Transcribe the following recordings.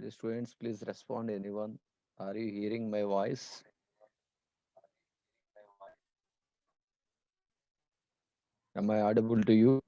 Students, please respond. Anyone? Are you hearing my voice? Am I audible to you?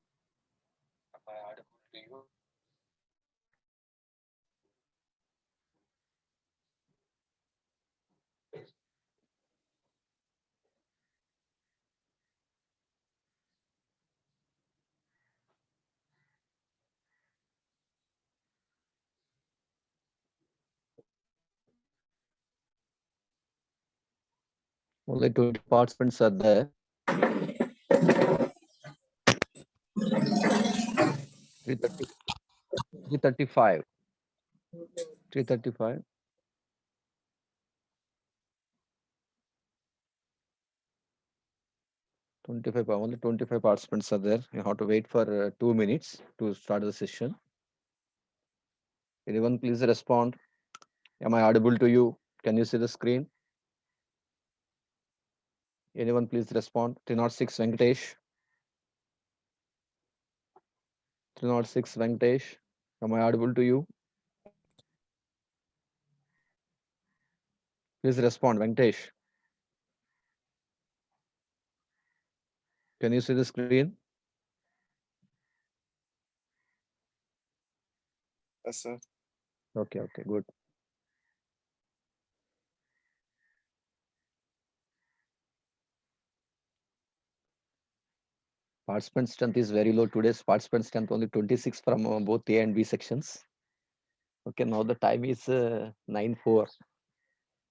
Only 20 participants are there. 330, 335. 335. 25. Only 25 participants are there. You have to wait for 2 minutes to start the session. Anyone, please respond. Am I audible to you? Can you see the screen? Anyone, please respond. 306 Venkatesh. 306 Venkatesh. Am I audible to you? Please respond, Venkatesh. Can you see the screen? Yes, sir. Okay, good. Participant strength is very low. Today's participant strength only 26 from both A and B sections. Okay, now the time is 9:04.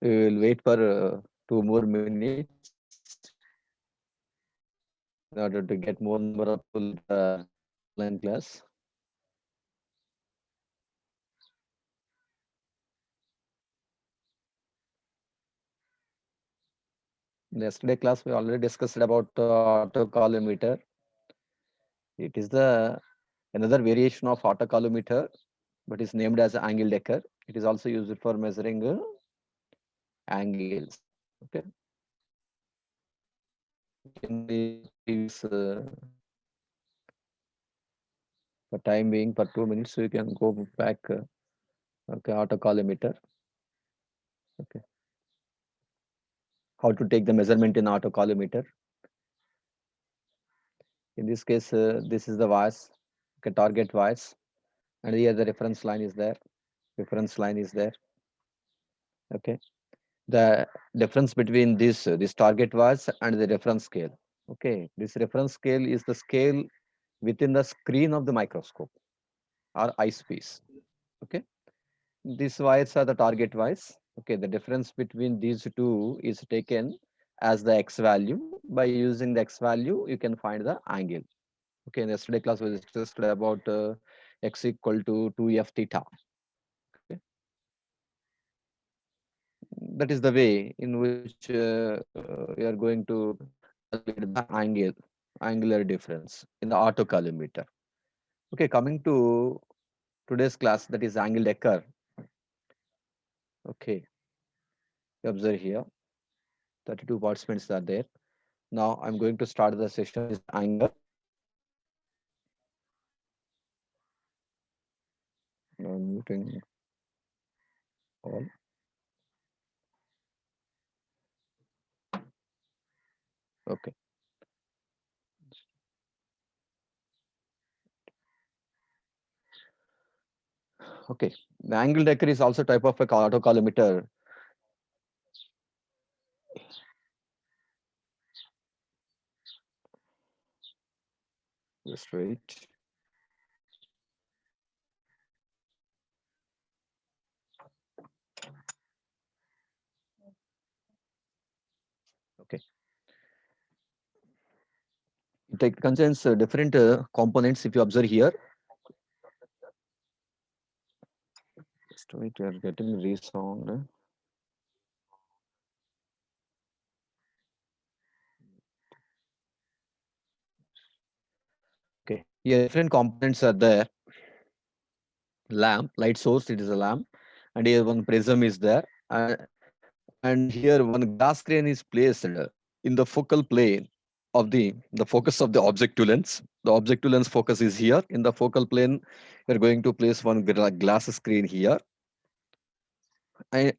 We will wait for 2 more minutes in order to get more number of people in the online class. In yesterday class, we already discussed about autocollimeter. It is the another variation of autocollimeter, but is named as angle decker. It is also used for measuring angles. Okay. In the previous, for time being, for 2 minutes, so you can go back. Okay, autocollimeter. Okay. How to take the measurement in autocollimeter. In this case, this is the voice, okay, target voice, and here the reference line is there. Reference line is there. Okay. The difference between this target voice and the reference scale. Okay, this reference scale is the scale within the screen of the microscope or eyepiece. Okay, these wires are the target wires. Okay, the difference between these two is taken as the x value. By using the x value, you can find the angle. Okay, in yesterday class we discussed about x equal to 2f theta. Okay, that is the way in which we are going to calculate the angular difference in the autocollimeter. Okay, coming to today's class, that is angle decker. Okay, you observe here 32 participants are there. Now I'm going to start the session is angle. I'm muting all. Okay. Okay. The angle decker is also type of a autocollimeter. Just wait. Okay. It contains different components. If you observe here, just wait. We are getting resound. Okay. Here different components are there. Lamp, light source. It is a lamp, and here one prism is there, and here one glass crane is placed in the focal plane of the focus of the objective lens. The objective lens focus is here. In the focal plane, we're going to place one glass screen here.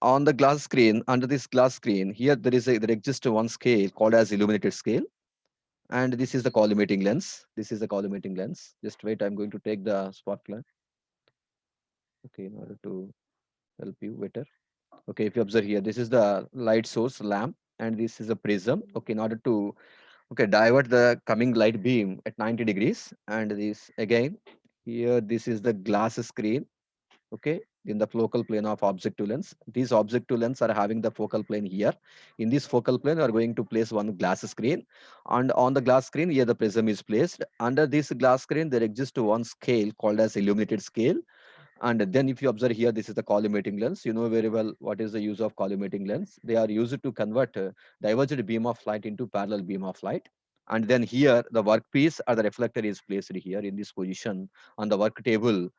on the glass screen, under this glass screen, here there exists one scale called as illuminated scale, and this is the collimating lens. This is the collimating lens. Just wait, I'm going to take the sparkler. Okay, in order to help you better. Okay, if you observe here, this is the light source lamp, and this is a prism. Okay, in order to divert the coming light beam at 90 degrees, and this again here, this is the glass screen. Okay, in the focal plane of objective lens, these objective lens are having the focal plane here. In this focal plane we are going to place one glass screen, and on the glass screen here the prism is placed. Under this glass screen there exists one scale called as illuminated scale. And then if you observe here, this is the collimating lens. You know very well what is the use of collimating lens. They are used to convert divergent beam of light into parallel beam of light. And then here the workpiece or the reflector is placed here in this position on the work table.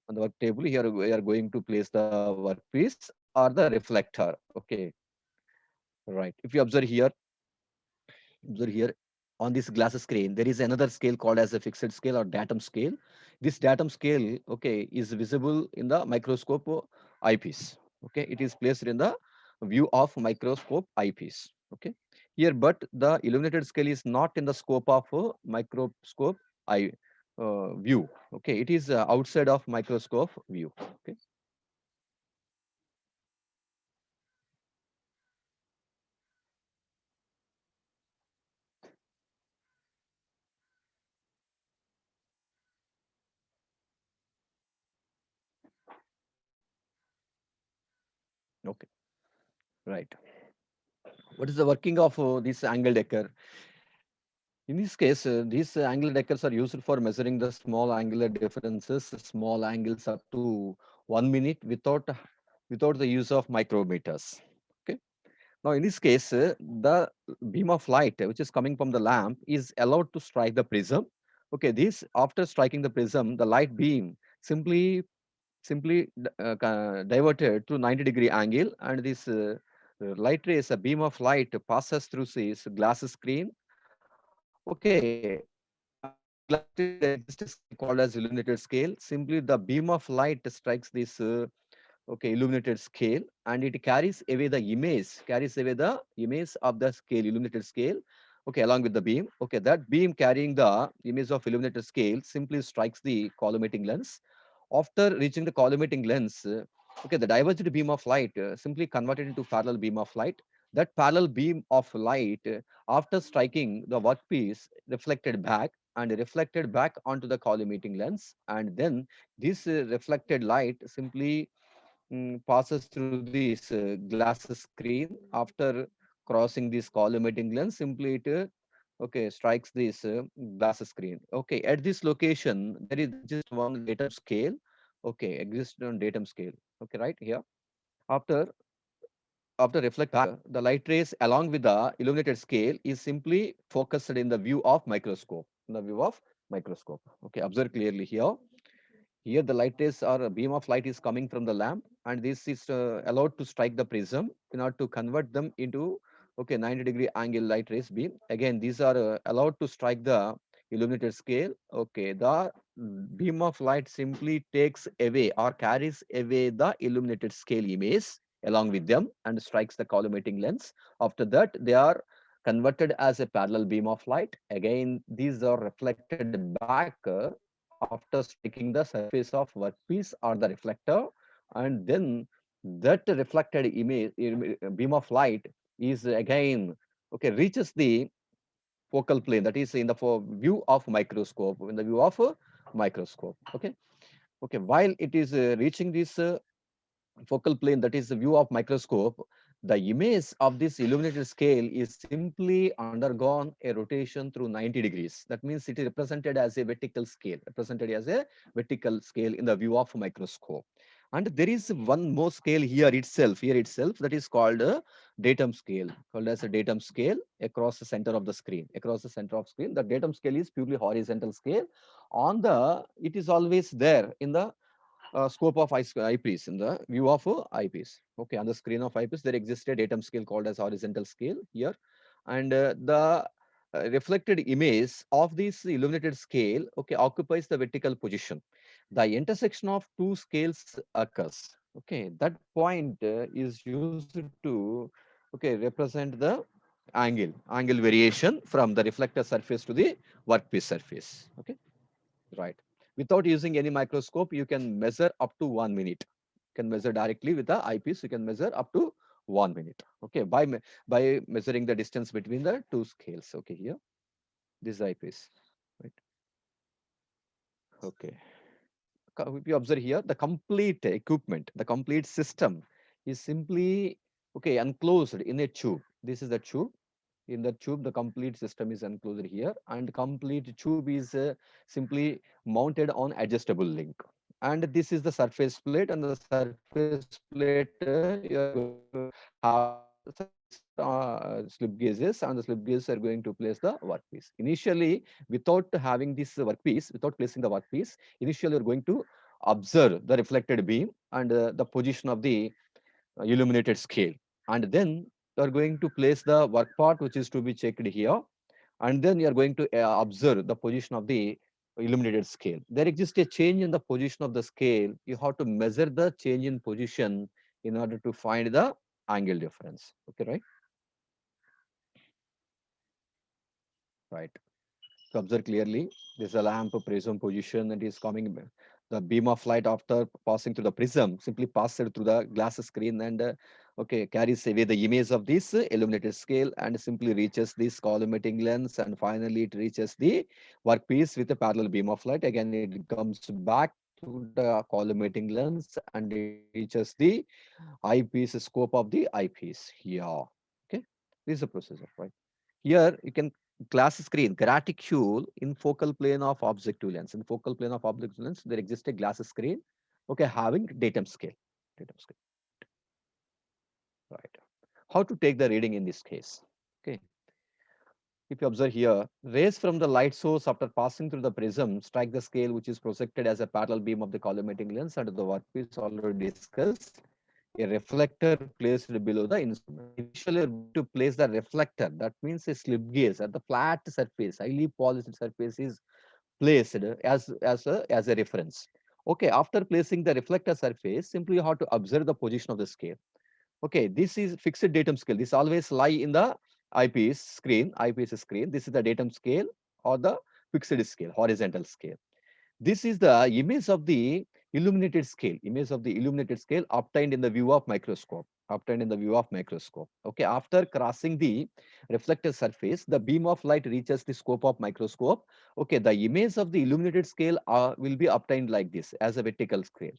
On the work table here we are going to place the workpiece or the reflector. Okay, right. If you observe here on this glass screen, there is another scale called as a fixed scale or datum scale. This datum scale, okay, is visible in the microscope eyepiece. Okay, it is placed in the view of microscope eyepiece. Okay, here, but the illuminated scale is not in the scope of microscope eye view. Okay, it is outside of microscope view. Okay, okay, right. What is the working of this angle decker? In this case, these angle deckers are used for measuring the small angular differences, small angles up to 1 minute without the use of micrometers. Okay. Now, in this case, the beam of light which is coming from the lamp is allowed to strike the prism. Okay, this after striking the prism, the light beam simply diverted to 90-degree angle, and this light rays, a beam of light passes through this glass screen. Okay, and on the glass screen, there exists a scale called as illuminated scale. Simply, the beam of light strikes this illuminated scale, and it carries away the image of the scale, illuminated scale. Okay, along with the beam. Okay, that beam carrying the image of illuminated scale simply strikes the collimating lens. After reaching the collimating lens, okay, the divergent beam of light simply converted into parallel beam of light. That parallel beam of light, after striking the workpiece, reflected back onto the collimating lens, and then this reflected light simply passes through this glass screen. After crossing this collimating lens, simply it strikes this glass screen. Okay, at this location there is just one datum scale. Okay, exists on datum scale. Okay, right here. After after reflect back, the light rays along with the illuminated scale is simply focused in the view of microscope. In the view of microscope. Okay, observe clearly here. Here, the light rays or a beam of light is coming from the lamp, and this is allowed to strike the prism in order to convert them into 90-degree angle light rays beam. Again, these are allowed to strike the illuminated scale. Okay, the beam of light simply takes away or carries away the illuminated scale image along with them and strikes the collimating lens. After that, they are converted as a parallel beam of light. Again, these are reflected back after striking the surface of workpiece or the reflector, and then that reflected beam of light is again reaches the focal plane, that is in the view of microscope, in the view of microscope. Okay, while it is reaching this focal plane, that is the view of microscope, the image of this illuminated scale is simply undergone a rotation through 90 degrees. That means it is represented as a vertical scale in the view of microscope. And there is one more scale here itself, that is called a datum scale, called as a datum scale across the center of the screen. Across the center of screen, the datum scale is purely horizontal scale. It is always there in the scope of eyepiece, in the view of eyepiece. Okay, on the screen of eyepiece, there exists a datum scale called as horizontal scale here. And the reflected image of this illuminated scale, okay, occupies the vertical position. The intersection of two scales occurs. Okay, that point is used to, okay, represent the angle variation from the reflector surface to the workpiece surface. Okay, right. Without using any microscope, you can measure up to 1 minute. You can measure directly with the eyepiece. You can measure up to 1 minute. Okay, by measuring the distance between the two scales. Okay, here this eyepiece. Right. Okay. If you observe here, the complete equipment, the complete system is simply, okay, enclosed in a tube. This is the tube. In the tube, the complete system is enclosed here, and complete tube is simply mounted on adjustable link. And this is the surface plate, and the surface plate you are going to have slip gauges, and the slip gauges are going to place the workpiece. Initially, without having this workpiece, without placing the workpiece, initially you're going to observe the reflected beam and the position of the illuminated scale. And then you are going to place the work part which is to be checked here. And then you are going to observe the position of the illuminated scale. There exists a change in the position of the scale. You have to measure the change in position in order to find the angle difference. Okay, right? Right. To observe clearly, this is a lamp prism position that is coming. The beam of light after passing through the prism simply passes through the glass screen and okay, carries away the image of this illuminated scale and simply reaches this collimating lens, and finally it reaches the workpiece with a parallel beam of light. Again, it comes back to the collimating lens and it reaches the eyepiece scope of the eyepiece here. Okay, this is the procedure, right? Here you can glass screen, graticule in focal plane of objective lens. In focal plane of objective lens, there exists a glass screen, okay, having datum scale. Datum scale, right? How to take the reading in this case? Okay, if you observe here, rays from the light source after passing through the prism strike the scale, which is projected as a parallel beam of the collimating lens under the workpiece already discussed. A reflector placed below the instrument. Initially, you're going to place the reflector. That means a slip gauge at the flat surface, highly polished surface is placed as a reference. Okay, after placing the reflector surface, simply you have to observe the position of the scale. Okay, this is fixed datum scale. This always lie in the eyepiece screen. Eyepiece screen. This is the datum scale or the fixed scale, horizontal scale. This is the image of the illuminated scale, image of the illuminated scale obtained in the view of microscope, obtained in the view of microscope. Okay, after crossing the reflected surface, the beam of light reaches the scope of microscope. Okay, the image of the illuminated scale will be obtained like this as a vertical scale,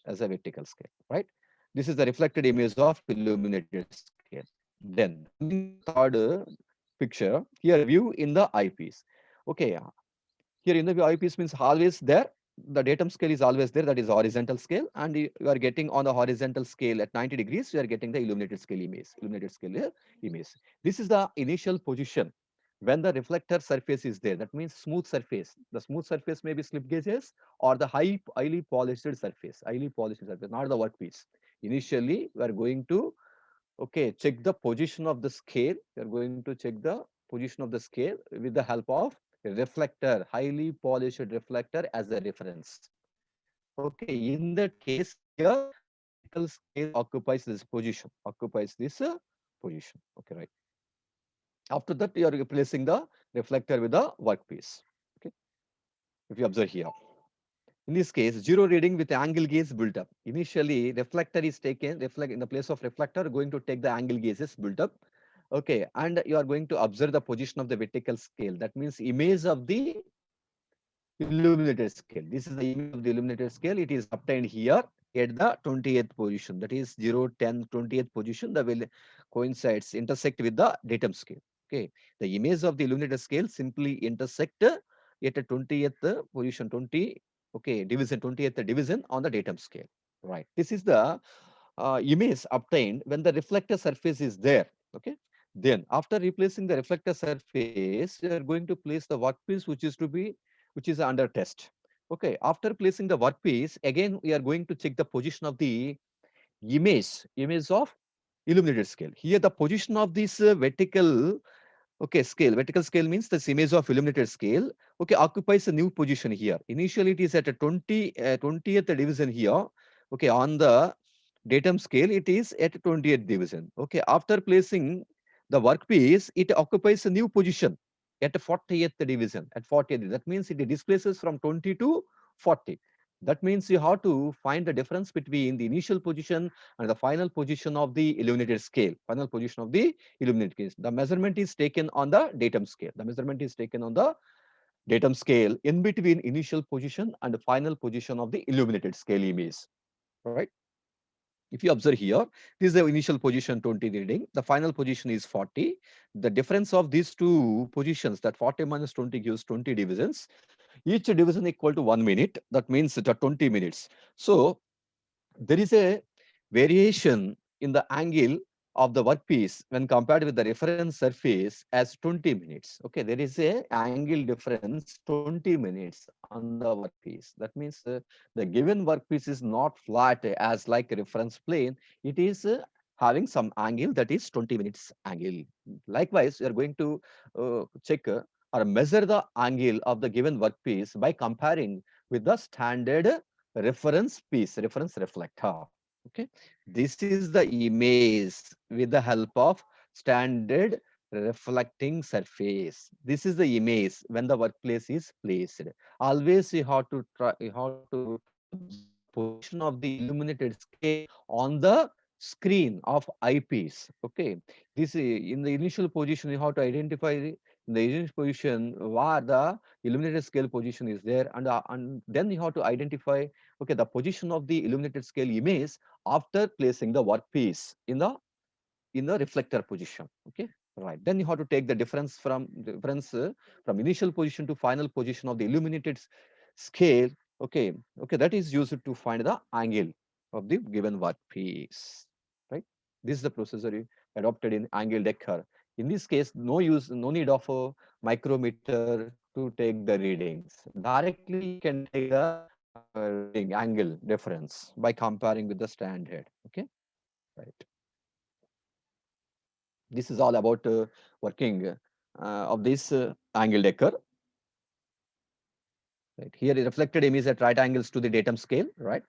right? This is the reflected image of illuminated scale. Then coming to the third picture, here view in the eyepiece. Okay, here in the eyepiece means always there. The datum scale is always there. That is horizontal scale, and you are getting on the horizontal scale at 90 degrees. You are getting the illuminated scale image. Illuminated scale image. This is the initial position when the reflector surface is there. That means smooth surface. The smooth surface may be slip gauges or the highly polished surface. Highly polished surface, not the workpiece. Initially, we are going to, okay, check the position of the scale. You are going to check the position of the scale with the help of a reflector, highly polished reflector as a reference. Okay, in that case, here the vertical scale occupies this position, position. Okay, right. After that, you are replacing the reflector with the workpiece. Okay, if you observe here. In this case, zero reading with angle gauge built up. Initially, reflector is taken, reflect in the place of reflector, going to take the angle gauges built up. Okay, and you are going to observe the position of the vertical scale. That means image of the illuminated scale. This is the image of the illuminated scale. It is obtained here at the 20th position. That is 0, 10, 20th position. The will coincides, intersect with the datum scale. Okay, the image of the illuminated scale simply intersect at a 20th position, 20, okay, division, 20th division on the datum scale. Right. This is the image obtained when the reflector surface is there. Okay. Then after replacing the reflector surface, you are going to place the workpiece which is under test. Okay. After placing the workpiece, again we are going to check the position of the image of illuminated scale. Here the position of this vertical, okay, scale. Vertical scale means this image of illuminated scale, okay, occupies a new position here. Initially, it is at a 20th division here, okay, on the datum scale, it is at 20th division. Okay, after placing the workpiece, it occupies a new position at 40th division. At 40th, that means it displaces from 20 to 40. That means you have to find the difference between the initial position and the final position of the illuminated scale. Final position of the illuminated scale. The measurement is taken on the datum scale. The measurement is taken on the datum scale in between initial position and the final position of the illuminated scale image. Right? If you observe here, this is the initial position 20 reading. The final position is 40. The difference of these two positions, that 40 minus 20 gives 20 divisions. Each division equal to 1 minute. That means it are 20 minutes. So there is a variation in the angle of the workpiece when compared with the reference surface as 20 minutes. Okay, there is a angle difference 20 minutes on the workpiece. That means the given workpiece is not flat as like a reference plane. It is having some angle that is 20 minutes angle. Likewise, we are going to check or measure the angle of the given workpiece by comparing with the standard reference piece, reference reflector. Okay, this is the image with the help of standard reflecting surface. This is the image when the workplace is placed. Always you have to try, you have to observe the position of the illuminated scale on the screen of eyepiece. Okay, this in the initial position you have to identify in the initial position where the illuminated scale position is there, and then you have to identify okay the position of the illuminated scale image after placing the workpiece in the reflector position. Okay, right, then you have to take the difference from initial position to final position of the illuminated scale. Okay, okay, that is used to find the angle of the given workpiece. Right, this is the procedure adopted in angle decker. In this case, no need of a micrometer to take the readings. Directly you can take the reading angle difference by comparing with the standard. Okay, right. This is all about working of this angle decker. Right, here the reflected image at right angles to the datum scale. Right,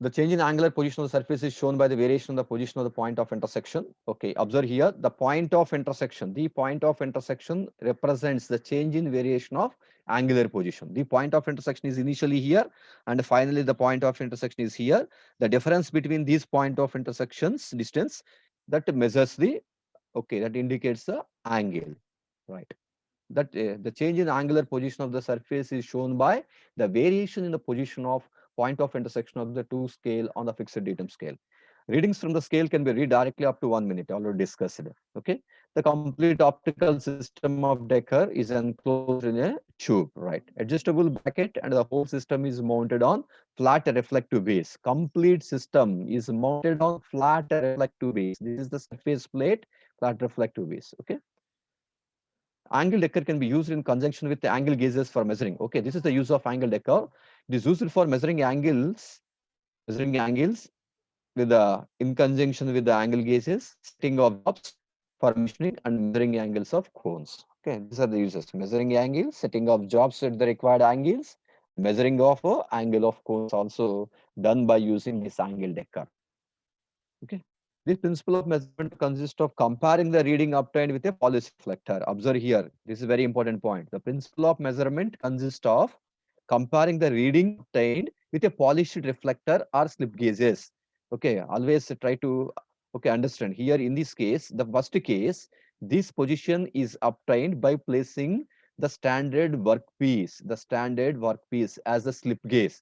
the change in angular position of the surface is shown by the variation of the position of the point of intersection. Okay, observe here the point of intersection. The point of intersection represents the change in variation of angular position. The point of intersection is initially here, and finally the point of intersection is here. The difference between these point of intersections distance that measures the okay that indicates the angle. Right, that the change in angular position of the surface is shown by the variation in the position of point of intersection of the two scale on the fixed datum scale. Readings from the scale can be read directly up to 1 minute, already discussed. Okay, the complete optical system of Decker is enclosed in a tube, right? Adjustable bracket, and the whole system is mounted on flat reflective base. Complete system is mounted on flat reflective base. This is the surface plate, flat reflective base. Okay, angle decker can be used in conjunction with the angle gauges for measuring. Okay, this is the use of angle decker. It is used for measuring angles with the in conjunction with the angle gauges, setting of jobs for machining, and measuring angles of cones. Okay, these are the uses: measuring angles, setting of jobs at the required angles, measuring of angle of cones also done by using this angle decker. Okay. This principle of measurement consists of comparing the reading obtained with a polished reflector. Observe here, this is a very important point. The principle of measurement consists of comparing the reading obtained with a polished reflector or slip gauges. Okay, always try to okay understand. Here in this case, the first case, this position is obtained by placing the standard workpiece as the slip gauge,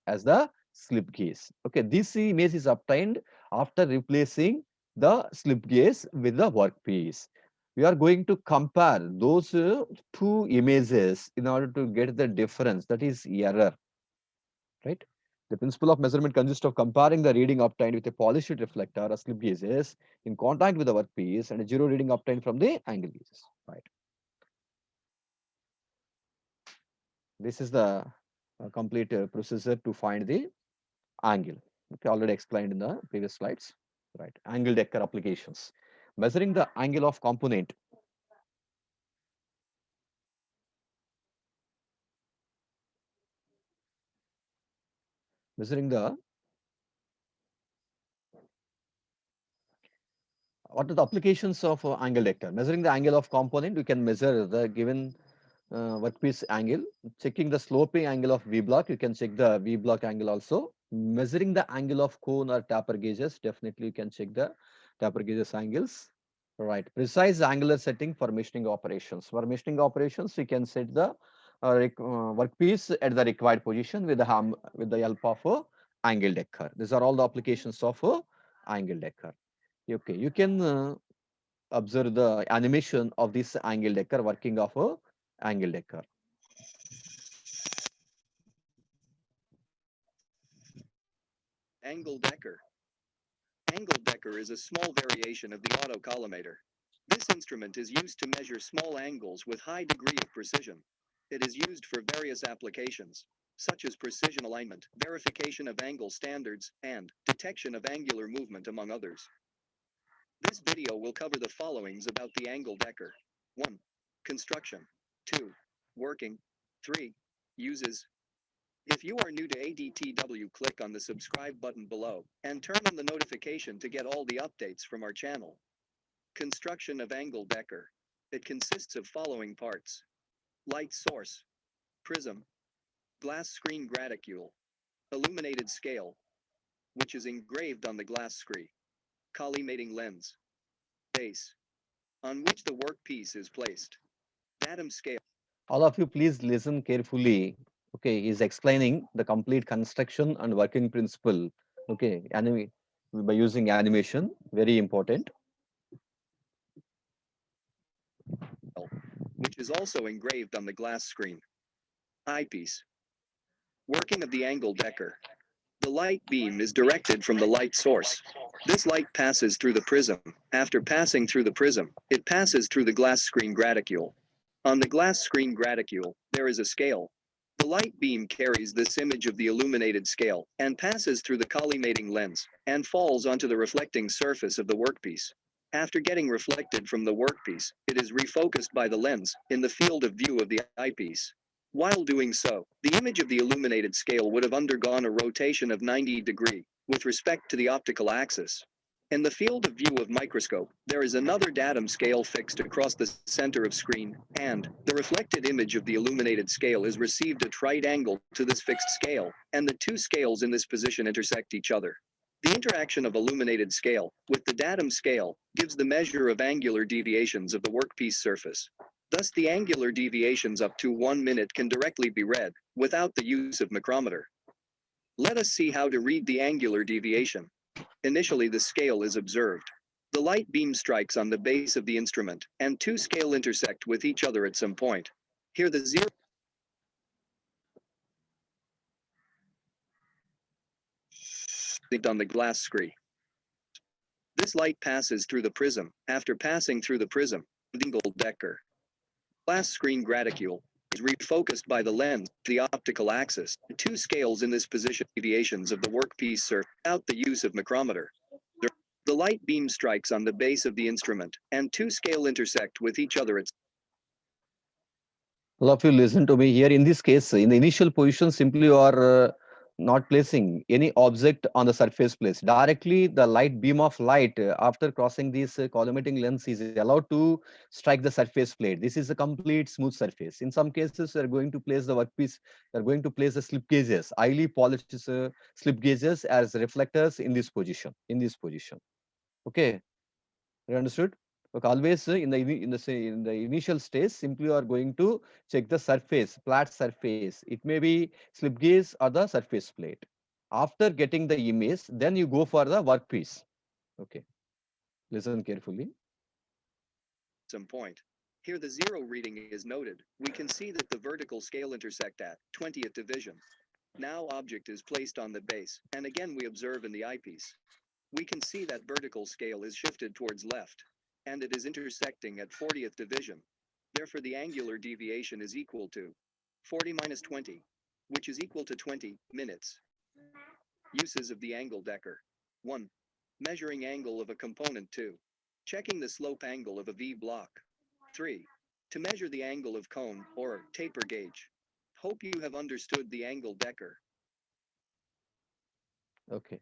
Okay, this image is obtained after replacing the slip gauge with the workpiece. We are going to compare those two images in order to get the difference, that is error, right? The principle of measurement consists of comparing the reading obtained with a polished reflector or slip gauges in contact with the workpiece and a zero reading obtained from the angle gauges, right? This is the complete procedure to find the angle. Okay, already explained in the previous slides. Right, angle decker applications. Measuring the angle of component. Measuring the What are the applications of angle decker? Measuring the angle of component, we can measure the given workpiece angle. Checking the sloping angle of V block, you can check the V block angle also. Measuring the angle of cone or taper gauges, definitely you can check the taper gauges angles. Right, precise angular setting for machining operations. For machining operations, we can set the workpiece at the required position with the help of a angle decker. These are all the applications of a angle decker. Okay, you can observe the animation of this angle decker working of a angle decker. Angle decker. Angle decker is a small variation of the autocollimator. This instrument is used to measure small angles with high degree of precision. It is used for various applications, such as precision alignment, verification of angle standards, and detection of angular movement among others. This video will cover the followings about the angle decker. 1. Construction. 2. Working. 3. Uses. If you are new to ADTW, click on the subscribe button below and turn on the notification to get all the updates from our channel. Construction of angle decker. It consists of following parts: light source, prism, glass screen graticule, illuminated scale, which is engraved on the glass screen, collimating lens, base, on which the workpiece is placed, datum scale. All of you, please listen carefully. Okay, he's explaining the complete construction and working principle. Okay, by using animation, very important. Which is also engraved on the glass screen. Eyepiece. Working of the angle decker. The light beam is directed from the light source. This light passes through the prism. After passing through the prism, it passes through the glass screen graticule. On the glass screen graticule, there is a scale. The light beam carries this image of the illuminated scale and passes through the collimating lens and falls onto the reflecting surface of the workpiece. After getting reflected from the workpiece, it is refocused by the lens in the field of view of the eyepiece. While doing so, the image of the illuminated scale would have undergone a rotation of 90 degrees with respect to the optical axis. In the field of view of microscope, there is another datum scale fixed across the center of screen, and the reflected image of the illuminated scale is received at right angle to this fixed scale, and the two scales in this position intersect each other. The interaction of illuminated scale with the datum scale gives the measure of angular deviations of the workpiece surface. Thus, the angular deviations up to 1 minute can directly be read without the use of micrometer. Let us see how to read the angular deviation. Initially, the scale is observed. The light beam strikes on the base of the instrument, and two scale intersect with each other at some point. Here the zero on the glass screen. This light passes through the prism. After passing through the prism, the angle decker glass screen graticule is refocused by the lens to the optical axis. Two scales in this position deviations of the workpiece surface without the use of micrometer. The light beam strikes on the base of the instrument, and two scale intersect with each other at All of you listen to me here. In this case, in the initial position, simply you are not placing any object on the surface place. Directly, the light beam of light after crossing this collimating lens is allowed to strike the surface plate. This is a complete smooth surface. In some cases, you are going to place the workpiece, you are going to place the slip gauges, highly polished slip gauges as reflectors in this position. In this position. Okay, you understood? Okay, always in the initial stage, simply you are going to check the surface, flat surface. It may be slip gauge or the surface plate. After getting the image, then you go for the workpiece. Okay, listen carefully. some point. Here the zero reading is noted. We can see that the vertical scale intersect at 20th division. Now object is placed on the base, and again we observe in the eyepiece. We can see that vertical scale is shifted towards left, and it is intersecting at 40th division. Therefore the angular deviation is equal to 40 minus 20, which is equal to 20 minutes. Uses of the angle decker. 1. Measuring angle of a component. 2. Checking the slope angle of a V block. 3. To measure the angle of cone or taper gauge. Hope you have understood the angle decker. Okay,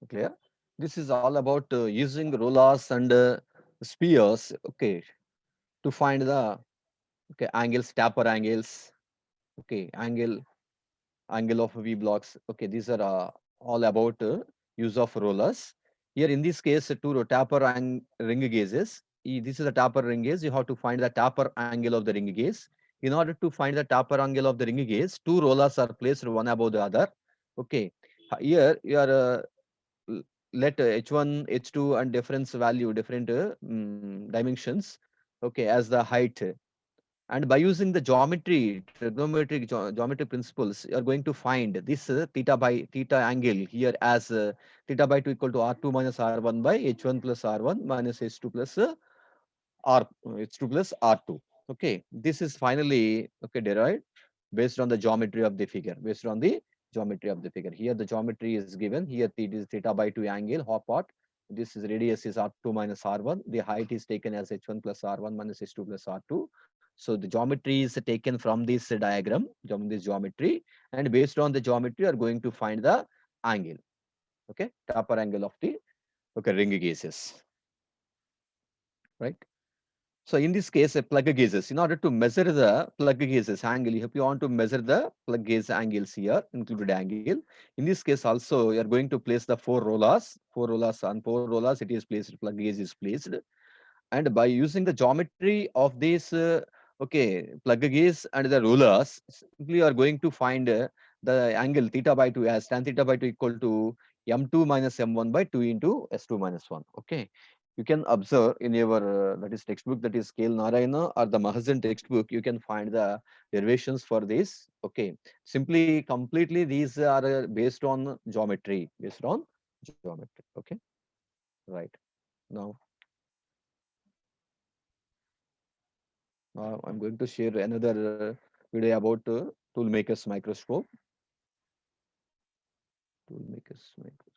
clear. This is all about using rollers and spears, okay, to find the okay angles, taper angles, okay, angle of V blocks. Okay, these are all about use of rollers. Here in this case, two taper ring gauges. This is a taper ring gauge. You have to find the taper angle of the ring gauge. In order to find the taper angle of the ring gauge, two rollers are placed one above the other. Okay, here you are let h1, h2, and difference value different dimensions. Okay, as the height, and by using the geometry principles, you are going to find this theta by theta angle here as theta by 2 equal to r2 minus r1 by h1 plus r1 minus h2 plus r h2 plus r2. Okay, this is finally okay derived based on the geometry of the figure. Based on the geometry of the figure. Here the geometry is given. Here it is theta by 2 angle hop part. This is radius is r2 minus r1. The height is taken as h1 plus r1 minus h2 plus r2. So the geometry is taken from this diagram, this geometry, and based on the geometry, you are going to find the angle. Okay, taper angle of the okay ring gauges, right? So in this case, a plug gauges. In order to measure the plug gauges angle, if you want to measure the plug gauge angles here, included angle. In this case also, you are going to place the four rollers on four rollers. It is placed. Plug gauge is placed, and by using the geometry of this okay plug gauge and the rulers, simply you are going to find the angle theta by 2 as tan theta by 2 equal to m2 minus m1 by 2 into s2 minus 1. Okay, you can observe in your that is textbook, that is Kale Narayana or the Mahajan textbook, you can find the derivations for this. Okay, simply completely these are based on geometry, based on geometry. Okay, right. Now I'm going to share another video about toolmakers microscope. Toolmakers microscope.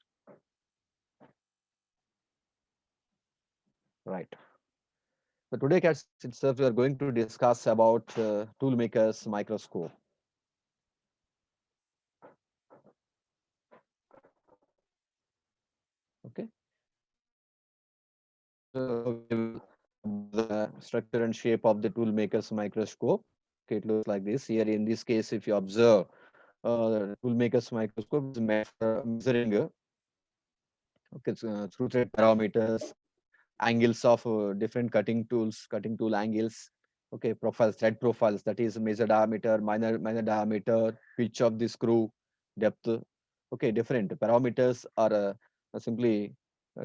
Right. So today, cats itself, we are going to discuss about toolmakers microscope. Okay. So we will the structure and shape of the toolmakers microscope. Okay, it looks like this. Here in this case, if you observe, toolmakers microscope is meant for measuring okay, through thread parameters, angles of different cutting tool angles, okay, profiles, thread profiles, that is major diameter, minor diameter, pitch of the screw, depth. Okay, different parameters are simply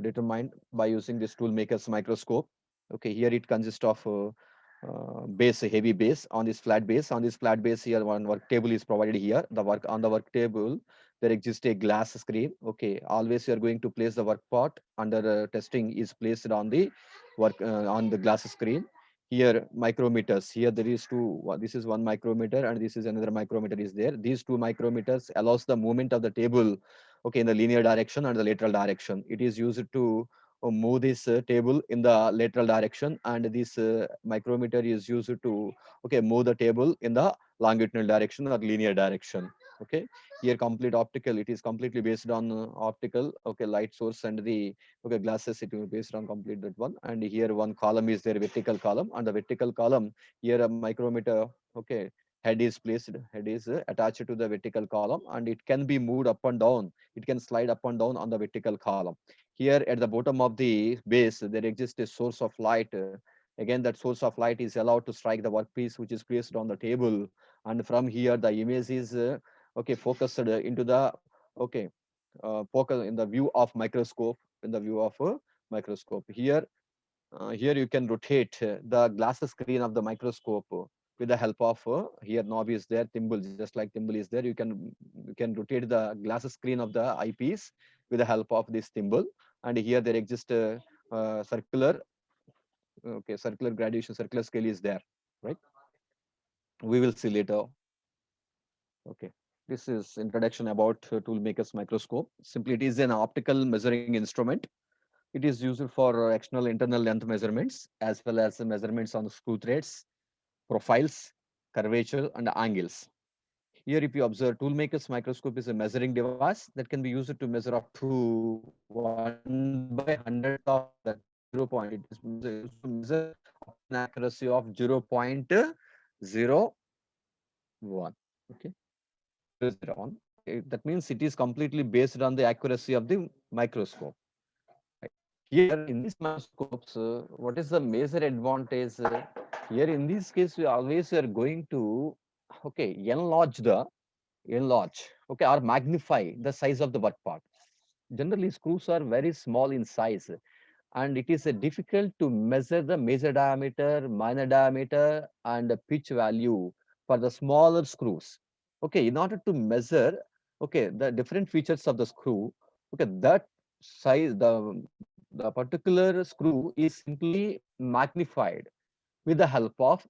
determined by using this tool maker's microscope. Okay, here it consists of base, a heavy base on this flat base. On this flat base here, one work table is provided here. The work on the work table, there exists a glass screen. Okay, always you are going to place the work part under testing is placed on the work on the glass screen. Here micrometers. Here there is two. This is one micrometer and this is another micrometer is there. These two micrometers allows the movement of the table. Okay, in the linear direction and the lateral direction. It is used to move this table in the lateral direction, and this micrometer is used to okay move the table in the longitudinal direction or linear direction. Okay, here complete optical, it is completely based on optical okay light source, and the okay glasses it will based on complete that one. And here one column is there, vertical column, and the vertical column here a micrometer okay head is placed, head is attached to the vertical column, and it can be moved up and down, it can slide up and down on the vertical column. Here at the bottom of the base there exists a source of light. Again, that source of light is allowed to strike the workpiece which is placed on the table, and from here the image is okay focused into the okay focus in the view of microscope, in the view of a microscope. Here you can rotate the glass screen of the microscope with the help of here knob is there, thimble, just like thimble is there. You can rotate the glass screen of the eyepiece with the help of this thimble. And here there exists a circular okay circular graduation, circular scale is there, right? We will see later. Okay, this is introduction about toolmakers microscope. Simply it is an optical measuring instrument. It is used for external internal length measurements as well as measurements on screw threads, profiles, curvature, and angles. Here, if you observe, toolmaker's microscope is a measuring device that can be used to measure up to 1/100th of that 0 point. It is used to measure up to an accuracy of 0.01. Okay, 0.001. That means it is completely based on the accuracy of the microscope. Right. Here in these microscopes, what is the major advantage? Here in this case, we always are going to enlarge, okay, or magnify the size of the work part. Generally, screws are very small in size, and it is difficult to measure the major diameter, minor diameter, and the pitch value for the smaller screws. Okay, in order to measure, okay, the different features of the screw, okay, that size, the particular screw is simply magnified with the help of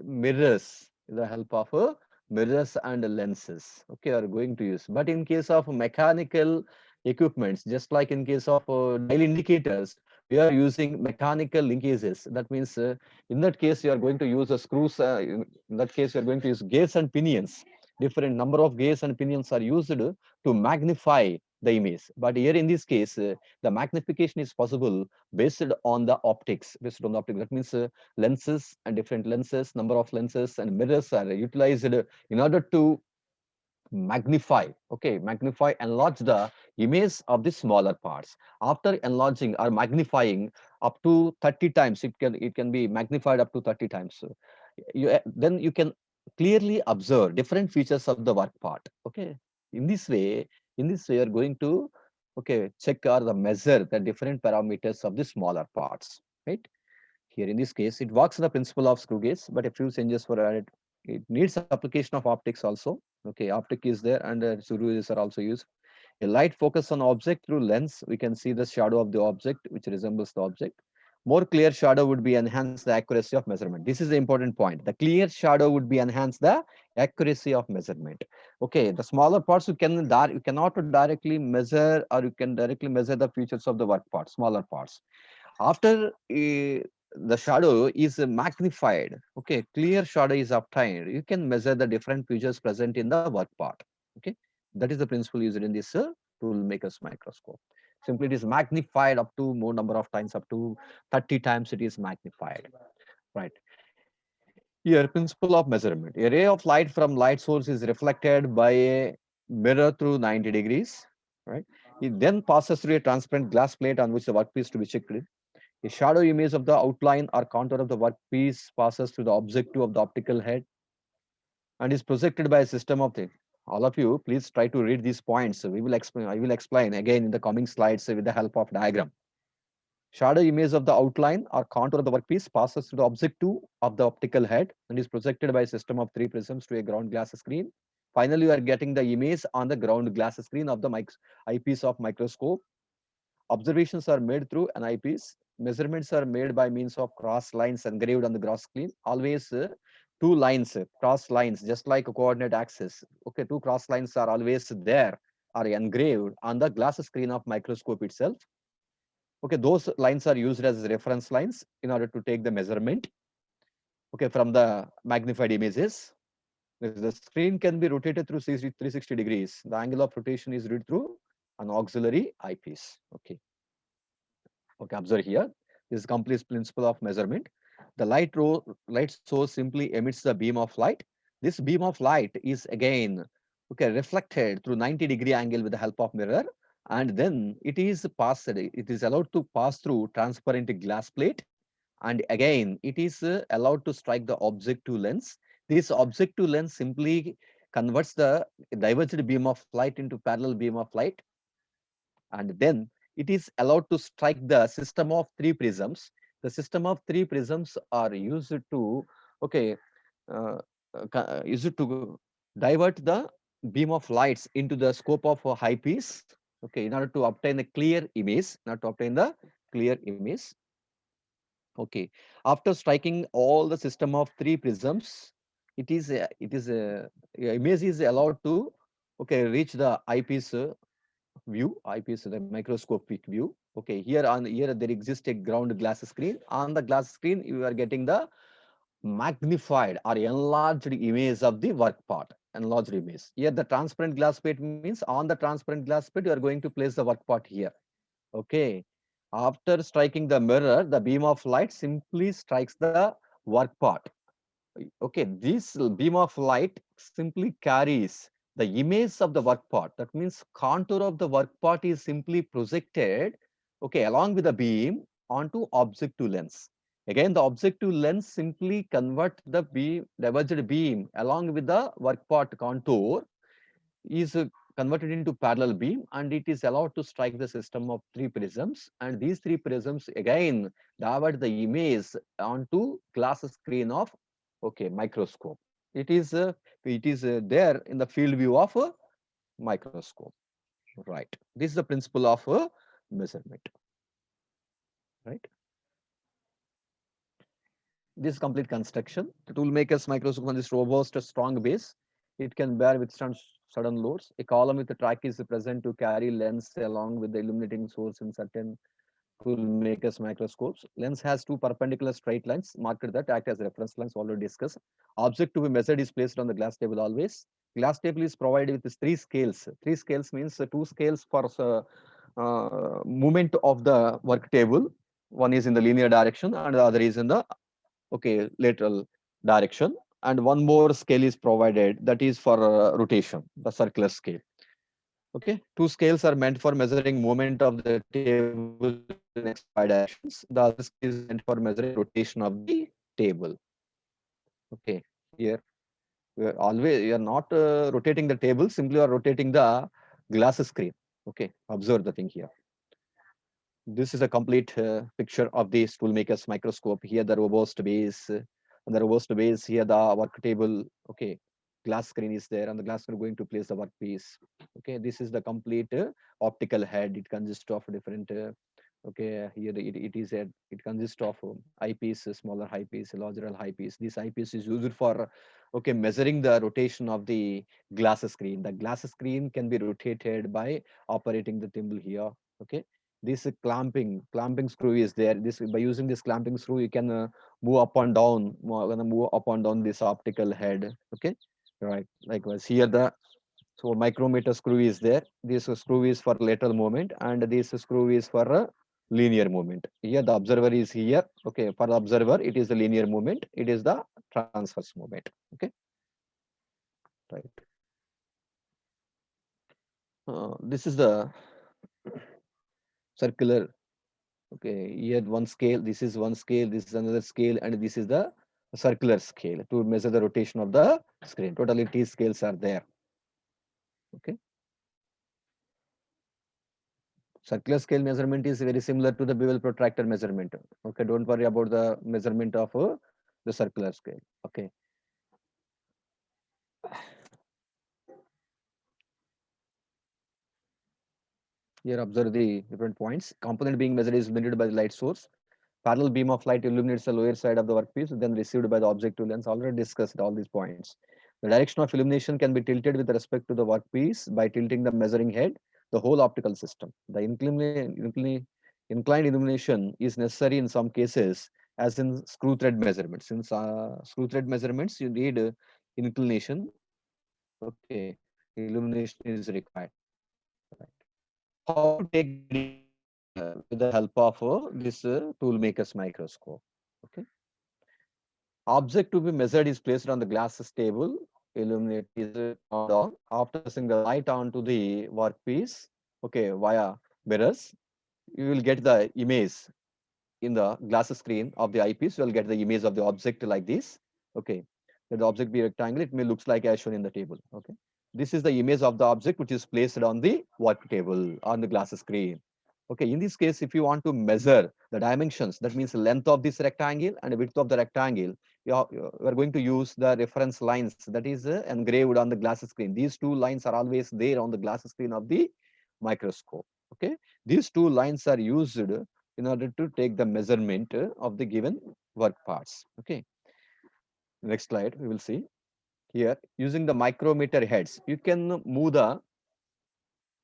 mirrors, with the help of mirrors and lenses, okay, are going to use. But in case of mechanical equipments, just like in case of dial indicators, we are using mechanical linkages. That means in that case, you are going to use the screws. In that case, you are going to use gears and pinions. Different number of gears and pinions are used to magnify the image. But here in this case, the magnification is possible based on the optics. Based on the optics, that means lenses and different lenses, number of lenses and mirrors are utilized in order to magnify, enlarge the image of the smaller parts. After enlarging or magnifying up to 30 times, it can be magnified up to 30 times. So then you can clearly observe different features of the work part. Okay, in this way, you're going to check or the measure the different parameters of the smaller parts, right? Here in this case, it works on the principle of screw gauge, but a few changes were added. It needs application of optics also. Okay, optic is there, and screw gauges are also used. A light focus on object through lens, we can see the shadow of the object which resembles the object. More clear shadow would be enhance the accuracy of measurement. This is the important point. The clear shadow would be enhance the accuracy of measurement. Okay, the smaller parts you cannot directly measure, or you can directly measure the features of the work parts, smaller parts. After the shadow is magnified, okay, clear shadow is obtained, you can measure the different features present in the work part. Okay, that is the principle used in this tool maker's microscope. Simply it is magnified up to more number of times, up to 30 times it is magnified, right? Here, principle of measurement. A ray of light from light source is reflected by a mirror through 90 degrees, right? It then passes through a transparent glass plate on which the workpiece to be checked. A shadow image of the outline or contour of the workpiece passes through the objective of the optical head and is projected by a system of things. All of you, please try to read these points. We will explain. I will explain again in the coming slides with the help of diagram. Shadow image of the outline or contour of the workpiece passes through the objective of the optical head and is projected by a system of three prisms to a ground glass screen. Finally, you are getting the image on the ground glass screen of the eyepiece of microscope. Observations are made through an eyepiece. Measurements are made by means of cross lines engraved on the glass screen. Always two lines, cross lines, just like a coordinate axis. Okay, two cross lines are always there, are engraved on the glass screen of microscope itself. Okay, those lines are used as reference lines in order to take the measurement. Okay, from the magnified images. The screen can be rotated through 360 degrees. The angle of rotation is read through an auxiliary eyepiece. Okay. Okay, observe here. This is complete principle of measurement. The light source simply emits the beam of light. This beam of light is again reflected through 90-degree angle with the help of mirror, and then it is passed. It is allowed to pass through transparent glass plate, and again it is allowed to strike the objective lens. This objective lens simply converts the diverged beam of light into parallel beam of light, and then it is allowed to strike the system of three prisms. The system of three prisms are used to uh, used to divert the beam of lights into the scope of a eyepiece, okay, in order to obtain a clear image, not to obtain the clear image. Okay, after striking all the system of three prisms, image is allowed to reach the eyepiece view. Eyepiece, the microscopic view. Okay, here there exists a ground glass screen. On the glass screen, you are getting the magnified or enlarged image of the work part. enlarged image. Here the transparent glass plate means on the transparent glass plate, you are going to place the work part here. Okay. After striking the mirror, the beam of light simply strikes the work part. Okay, this beam of light simply carries the image of the work part. That means contour of the work part is simply projected, okay, along with the beam onto objective lens. Again, the objective lens simply convert the beam, diverged beam along with the work part contour is converted into parallel beam, and it is allowed to strike the system of three prisms, and these three prisms again divert the image onto glass screen of, okay, microscope. It is there in the field view of a microscope, right? This is the principle of measurement, right? This complete construction. The tool makers microscope on this robust, strong base. It can bear withstand sudden loads. A column with a track is present to carry lens along with the illuminating source in certain tool makers microscopes. Lens has two perpendicular straight lines marked that act as reference lines, already discussed. Object to be measured is placed on the glass table always. Glass table is provided with three scales. Three scales means two scales for movement of the work table. One is in the linear direction and the other is in the, okay, lateral direction, and one more scale is provided that is for rotation, the circular scale. Okay, two scales are meant for measuring movement of the table in x y directions. The other scale is meant for measuring rotation of the table. Okay, here you are not rotating the table, simply you are rotating the glass screen. Okay, observe the thing here. This is a complete picture of the toolmaker's microscope. Here the robust base, on the robust base here the work table. Okay, glass screen is there, and the glass screen going to place the workpiece. Okay, this is the complete optical head. It consists of different. Okay, here it consists of eyepiece, smaller eyepiece, larger eyepiece. This eyepiece is used for, okay, measuring the rotation of the glass screen. The glass screen can be rotated by operating the thimble here. Okay, this clamping screw is there. This, by using this clamping screw you can move up and down, move up and down this optical head. Okay, right. Likewise here the, so micrometer screw is there. This screw is for lateral movement, and this screw is for linear movement. Here the observer is here. Okay, for the observer it is the linear movement, it is the transverse movement. Okay, right. This is the circular. Okay, here one scale, this is one scale, this is another scale, and this is the circular scale to measure the rotation of the screen. Totally T scales are there. Okay. Circular scale measurement is very similar to the bevel protractor measurement. Okay, don't worry about the measurement of the circular scale. Okay. Here observe the different points. Component being measured is illuminated by the light source. Parallel beam of light illuminates the lower side of the workpiece, then received by the objective lens. Already discussed all these points. The direction of illumination can be tilted with respect to the workpiece by tilting the measuring head, the whole optical system. The inclined illumination is necessary in some cases, as in screw thread measurements. Since screw thread measurements, you need inclination. Okay, illumination is required. Right. How to take with the help of this tool maker's microscope. Okay. Object to be measured is placed on the glass table. Illuminate is turned on. After passing the light onto the workpiece, okay, via mirrors, you will get the image in the glass screen of the eyepiece. You will get the image of the object like this. Okay, let the object be rectangle. It may looks like as shown in the table. Okay, this is the image of the object which is placed on the work table on the glass screen. Okay, in this case, if you want to measure the dimensions, that means length of this rectangle and width of the rectangle, you are going to use the reference lines that is engraved on the glass screen. These two lines are always there on the glass screen of the microscope. Okay, these two lines are used in order to take the measurement of the given work parts. Okay, next slide we will see. Here, using the micrometer heads, you can move the,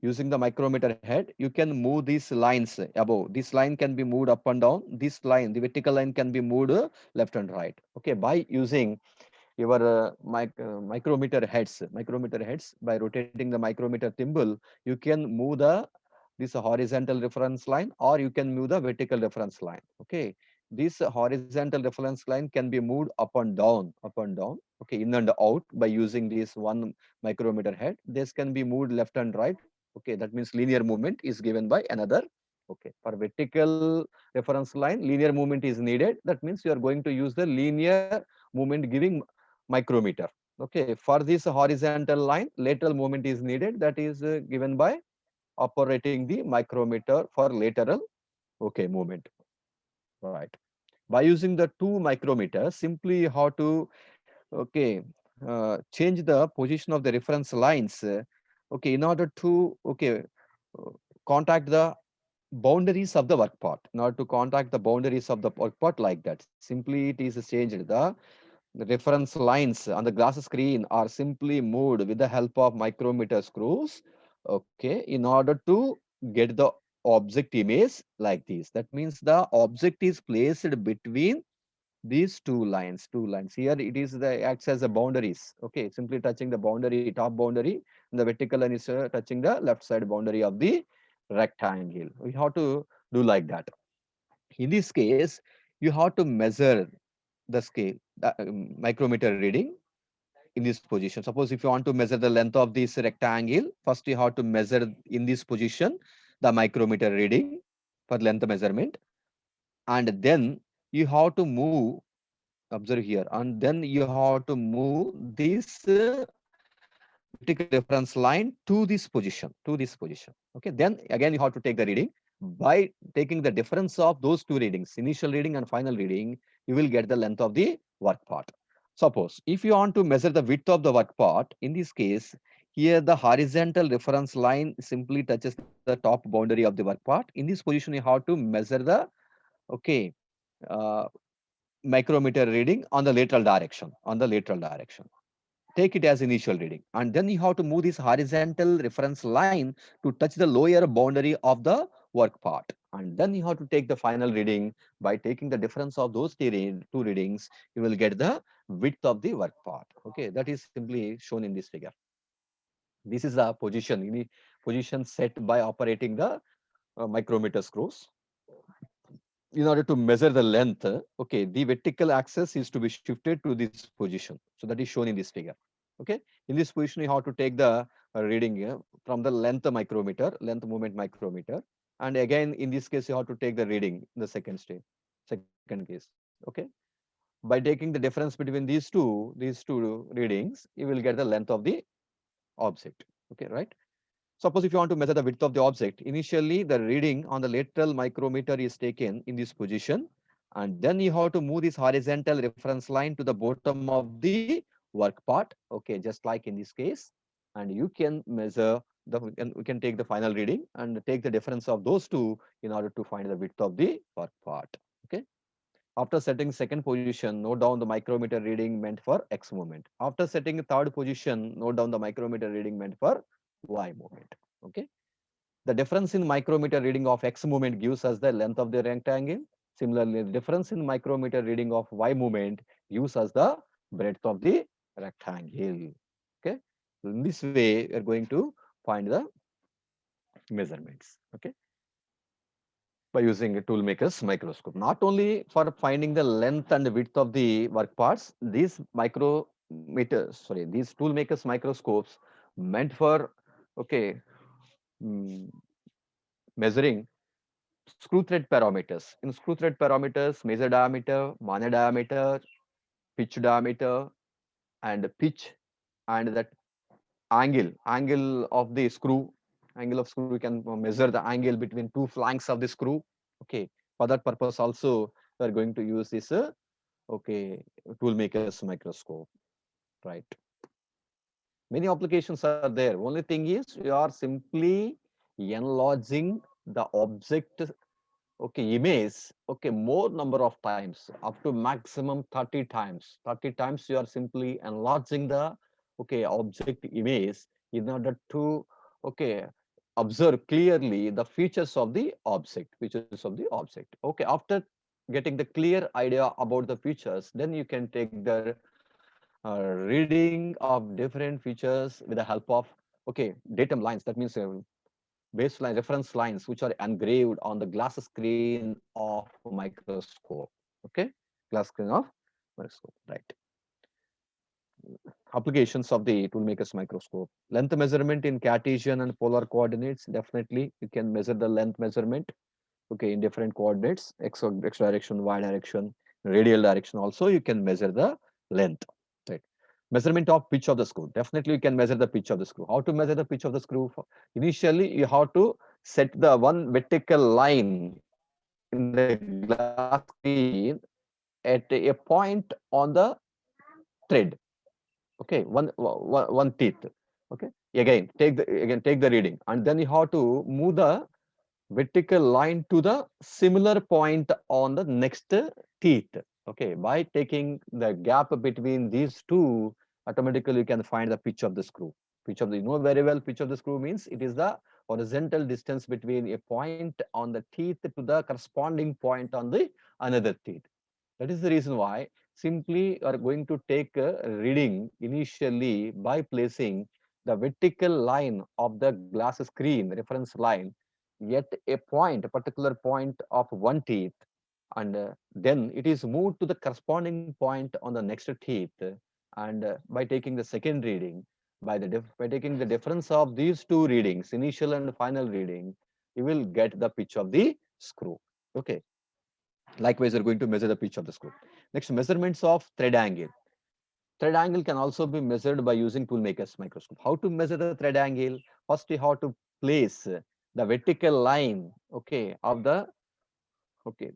using the micrometer head, you can move these lines above. This line can be moved up and down. This line, the vertical line, can be moved left and right. Okay, by using your micrometer heads, by rotating the micrometer thimble, you can move the this horizontal reference line, or you can move the vertical reference line. Okay, this horizontal reference line can be moved up and down, okay, in and out by using this one micrometer head. This can be moved left and right. Okay, that means linear movement is given by another. Okay, for vertical reference line, linear movement is needed. That means you are going to use the linear movement giving micrometer. Okay, for this horizontal line, lateral movement is needed. That is given by operating the micrometer for lateral, okay, movement. Right. By using the two micrometers, simply how to, okay, change the position of the reference lines, okay, in order to, okay, uh, contact the boundaries of the work part, in order to contact the boundaries of the work part, like that. Simply it is changed. The reference lines on the glass screen are simply moved with the help of micrometer screws, okay, in order to get the object image like this. That means the object is placed between these two lines here. It is the acts as a boundaries. Okay, simply touching the boundary, top boundary, and the vertical line is touching the left side boundary of the rectangle. We have to do like that. In this case, you have to measure the scale, the micrometer reading in this position. Suppose if you want to measure the length of this rectangle, first you have to measure in this position the micrometer reading for length measurement, and then you have to move, observe here, and then you have to move this vertical reference line to this position, okay. Then again you have to take the reading. By taking the difference of those two readings, initial reading and final reading, you will get the length of the work part. Suppose if you want to measure the width of the work part, in this case, here the horizontal reference line simply touches the top boundary of the work part. In this position, you have to measure the, okay, uh, micrometer reading on the lateral direction, take it as initial reading, and then you have to move this horizontal reference line to touch the lower boundary of the work part, and then you have to take the final reading. By taking the difference of those two readings, you will get the width of the work part. Okay, that is simply shown in this figure. This is the position, position set by operating the micrometer screws. In order to measure the length, okay, the vertical axis is to be shifted to this position. So that is shown in this figure. Okay, in this position, you have to take the reading from the length movement micrometer. And again, in this case, you have to take the reading in the second case. Okay, by taking the difference between these two readings, you will get the length of the object. Okay, right? Suppose if you want to measure the width of the object, initially the reading on the lateral micrometer is taken in this position, and then you have to move this horizontal reference line to the bottom of the work part, okay, just like in this case, and you can measure and we can take the final reading and take the difference of those two in order to find the width of the work part. Okay. After setting second position, note down the micrometer reading meant for X movement. After setting third position, note down the micrometer reading meant for Y movement. Okay. The difference in micrometer reading of X movement gives us the length of the rectangle. Similarly, the difference in micrometer reading of Y movement gives us the breadth of the rectangle. Okay. In this way, we are going to find the measurements. Okay, by using a tool maker's microscope. Not only for finding the length and width of the work parts, these tool makers microscopes meant for, okay, mm, measuring screw thread parameters. In screw thread parameters, measure diameter, Mane diameter, pitch diameter, and pitch, and that angle of the screw. Angle of screw, you can measure the angle between two flanks of the screw. Okay, for that purpose also we are going to use this okay, tool makers microscope, right? Many applications are there. Only thing is you are simply enlarging the object, okay, image, okay, more number of times, up to maximum 30 times. 30 times you are simply enlarging the, okay, object image in order to, okay, observe clearly the features of the object. Okay, after getting the clear idea about the features, then you can take the reading of different features with the help of, okay, datum lines. That means baseline reference lines which are engraved on the glass screen of microscope. Okay, glass screen of microscope, right? Applications of the toolmaker's microscope. Length measurement in Cartesian and polar coordinates. Definitely, you can measure the length measurement, okay, in different coordinates, x direction, y direction, radial direction. Also, you can measure the length, right? Measurement of pitch of the screw. Definitely, you can measure the pitch of the screw. How to measure the pitch of the screw? Initially, you have to set the one vertical line in the glass screen at a point on the thread. Okay, one teeth. Okay, again take the reading, and then you have to move the vertical line to the similar point on the next teeth. Okay, by taking the gap between these two, automatically you can find the pitch of the screw. Pitch of the, you know very well, pitch of the screw means it is the horizontal distance between a point on the teeth to the corresponding point on the another teeth. That is the reason why simply are going to take a reading initially by placing the vertical line of the glass screen reference line at a point, a particular point of one teeth, and then it is moved to the corresponding point on the next teeth, and by taking the second reading, by taking the difference of these two readings, initial and final reading, you will get the pitch of the screw. Okay. Likewise, you're going to measure the pitch of the screw. Next, measurements of thread angle. Thread angle can also be measured by using toolmaker's microscope. How to measure the thread angle? First, you have to place the vertical line, okay, of the, okay,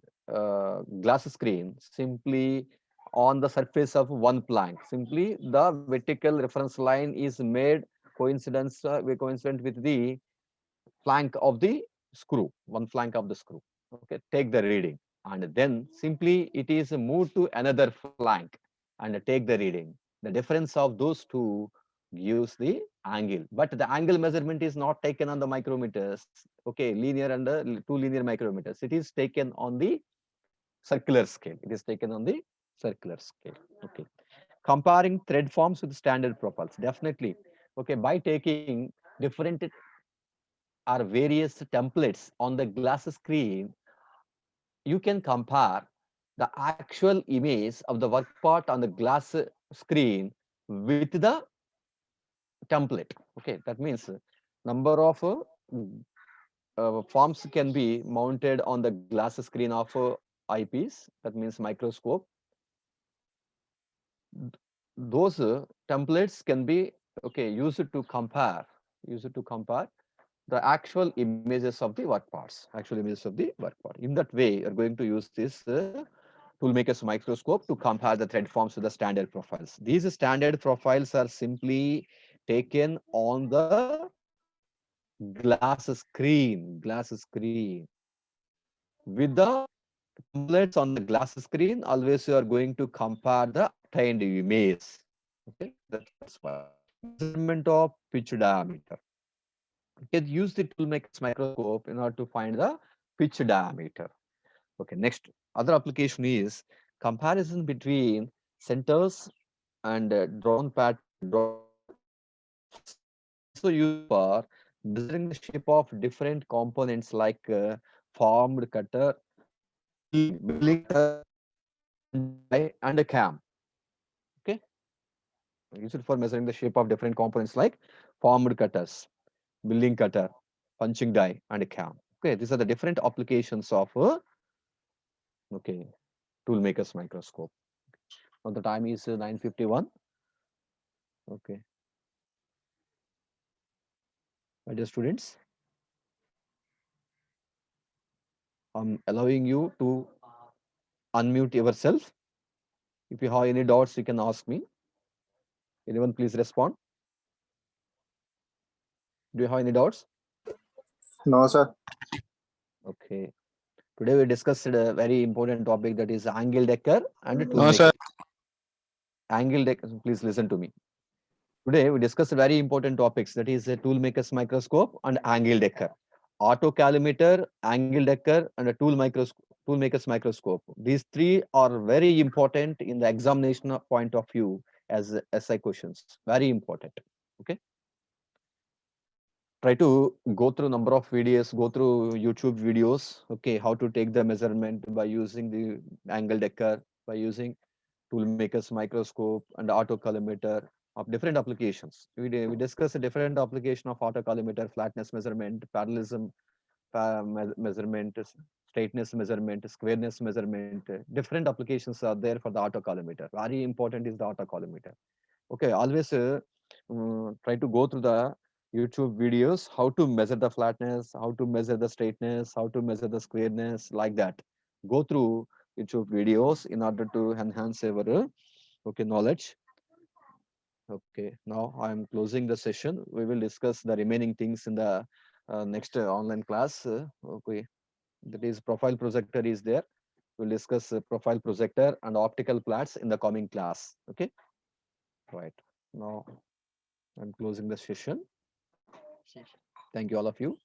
glass screen simply on the surface of one plank. Simply, the vertical reference line is made coincident with the flank of the screw, one flank of the screw. Okay, take the reading, and then simply it is moved to another flank and take the reading. The difference of those two gives the angle, but the angle measurement is not taken on the micrometers. Okay, linear and two linear micrometers. It is taken on the circular scale. It is taken on the circular scale. Okay, comparing thread forms with standard profiles. Definitely. Okay, by taking different or various templates on the glass screen, you can compare the actual image of the work part on the glass screen with the template. Okay, that means number of forms can be mounted on the glass screen of eyepiece. That means microscope. Those templates can be, okay, used to compare the actual images of the work parts, actual images of the work part. In that way, you're going to use this toolmaker's microscope to compare the thread forms with the standard profiles. These standard profiles are simply taken on the glass screen. With the templates on the glass screen, always you are going to compare the obtained image. Okay, that's why. Measurement of pitch diameter. You can use the toolmaker's microscope in order to find the pitch diameter. Okay, next other application is comparison between centers and drawn pattern. Also used for measuring the shape of different components like formed cutter, milling cutter, die, and a cam. Okay, use it for measuring the shape of different components like formed cutters, milling cutter, punching die, and a cam. Okay, these are the different applications of okay, toolmaker's microscope. Now the time is 9:51. Okay, my dear students, I'm allowing you to unmute yourself. If you have any doubts, you can ask me. Anyone, please respond. Do you have any doubts? No, sir. Okay. Today we discussed a very important topic, that is angle decker and No, toolmaker. sir. Angle decker. Please listen to me. Today we discussed very important topics, that is a toolmaker's microscope and angle decker, autocalimeter, angle decker, and a toolmaker's microscope. These three are very important in the examination point of view, as SI questions. Very important. Okay. Try to go through number of videos, go through YouTube videos. Okay, how to take the measurement by using the angle decker, by using toolmaker's microscope and autocollimator of different applications. We discuss a different application of autocollimator, flatness measurement, parallelism measurement, straightness measurement, squareness measurement. Different applications are there for the autocollimator. Very important is the autocollimator. Okay, always try to go through the YouTube videos, how to measure the flatness, how to measure the straightness, how to measure the squareness, like that. Go through YouTube videos in order to enhance our knowledge. Okay, now I am closing the session. We will discuss the remaining things in the next online class. Okay, that is profile projector is there. We'll discuss profile projector and optical plots in the coming class. Okay, right. Now I'm closing the session. Thank you, all of you.